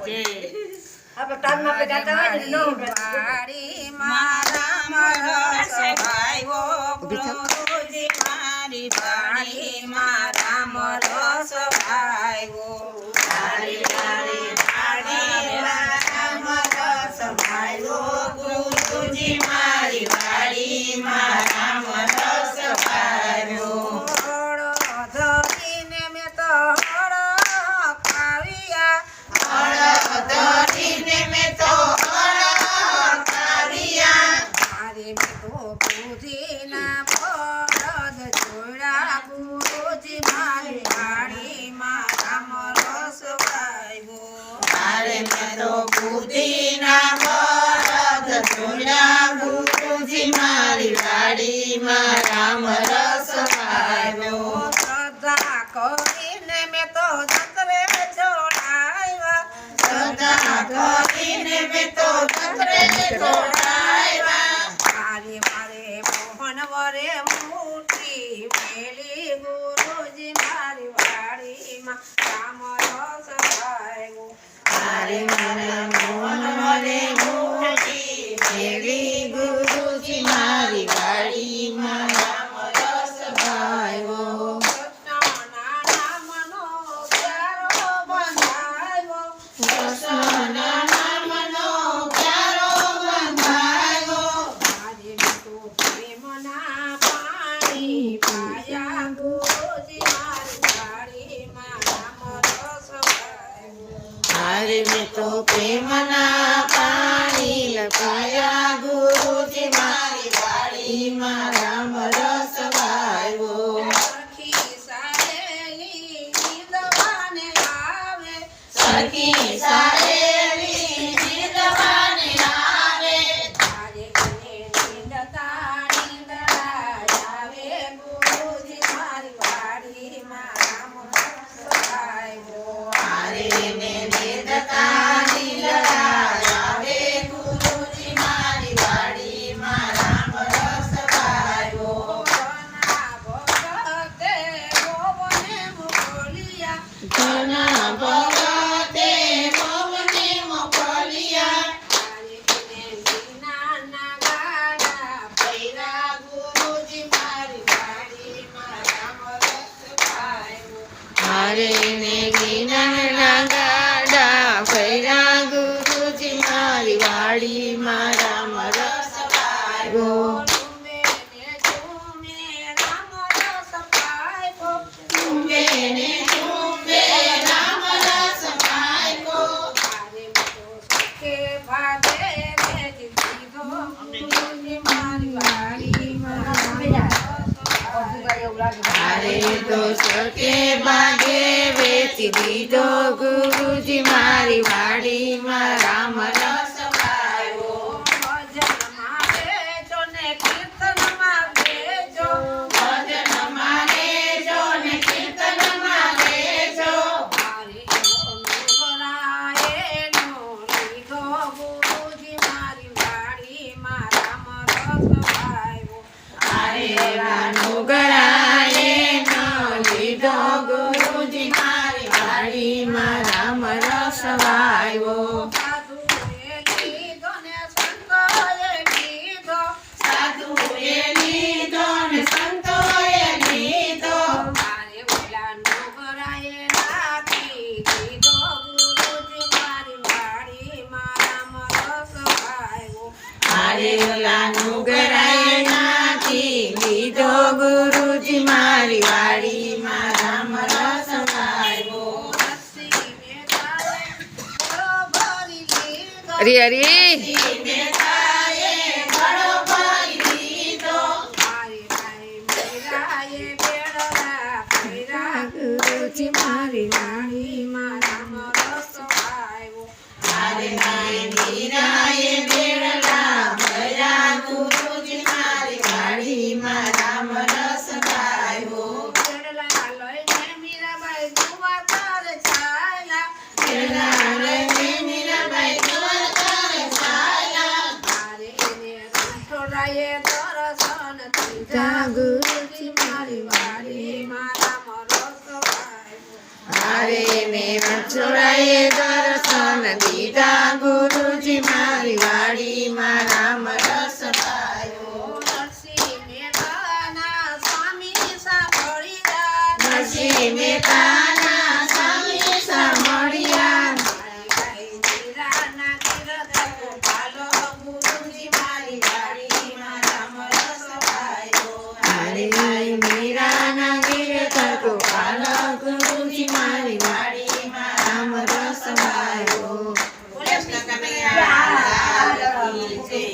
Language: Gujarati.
આપણે તાલમાં આપણે ગાતા હોય ને વાડી મારા મરસ ભાઈઓ ગુરુજી મારી વાડી મારા મરસ ભાઈઓ વાડી મારા મરસ ભાઈઓ ગુરુજી મારી વાડી મારા મરસ ભાઈઓ ધરીને મેં તો ધરીને મેં તો પૂજીના ફરજ જોડા ગુરુજી મારી વાડી મારા મરસ ભાઈઓ મારે મેં તો પૂજીના ફરજ જોડા ગુરુજી મારી વાડી મારા મરસ ભાઈઓ શ્રદ્ધા કરીને મેં તો જતરે જોડાવ્યા શ્રદ્ધા કરીને મેં તો જતરે જોડાવ્યા મારે મોહન વરે મૂર્તિ મેલી ગુરુજી મારી વાડીમાં રામ રસ ભાઈઓ મારે મોહન વરે મૂર્તિ મેલી ગુરુજી મારી વાડીમાં રામ રસ ભાઈઓ કૃષ્ણના નામનો પ્યારો બંધાયો કૃષ્ણના નામનો પ્યારો બંધાયો પ્રેમના પાણી પાયા ગુરુજી મારી વાડીમાં રામ રસ ભાઈઓ મારે મેં તો પ્રેમના પાણી લપાયા ગુરુજી મારી વાડીમાં રામ રસ ભાઈઓ સખી સારેલી નિંદવાને આવે સખી સારેલી નિંદવાને આવે તારે કને નિંદતા નિંદડા આવે ગુરુજી મારી વાડીમાં રામ રસ ભાઈઓ મારે ને નિંદતા નિંદડા આવે ગુરુજી મારી વાડીમાં રામ રસ ભાઈઓ ઘણા ભગતે મોમને મોકલ્યા નાના ગાડા પૈરા ગુરુજી મારી વાડીમાં રામ રસ ભાઈઓ મારે ને ગીના ગાડા પૈરા ગુરુજી મારી વાડીમાં રામ રસ ભાઈઓ તો સકે ભાગે વેચી દીધો ગુરુજી મારી વાડીમાં રામ રસ ભાઈઓ ભજનમાં બેજો ને કીર્તનમાં બેજો ભજનમાં બેજો ને કીર્તનમાં બેજો મારી નુગરાએનો લીધો ગુરુજી મારી વાડીમાં રામ રસ ભાઈઓ મારે નુગરાએ ગુરુજી મારી વાડીમાં રામ રસ ભાઈઓ સાધુએ લીધો ને સંતોએ લીધો સાધુએ લીધો ને સંતોએ લીધો મારે ઓલા નુગરાએ નાખી દીધો ગુરુજી મારી વાડીમાં રામ રસ ભાઈઓ મારે ઓલા નુગરાએ નાખી દીધો ગુરુજી મારી વાડીમાં રામ રસ ભાઈઓ હરી હરી ગુરુજી મારી વાડીમાં રામ રસ ભાઈઓ ગુરુજી મારી વાડીમાં રામ રસ ભાઈઓ મીરાબાઈ જોવા તાર છાયા ગુરુજી મારી વાડીમાં રામ રસ ભાઈઓ મારે ને રણછોડાએ દર્શન દીધા ગુરુજી મારી વાડીમાં રામ રસ ગાયો. નરસિંહ મહેતાના સ્વામી સાંભળી જા નરસિંહ મહેતા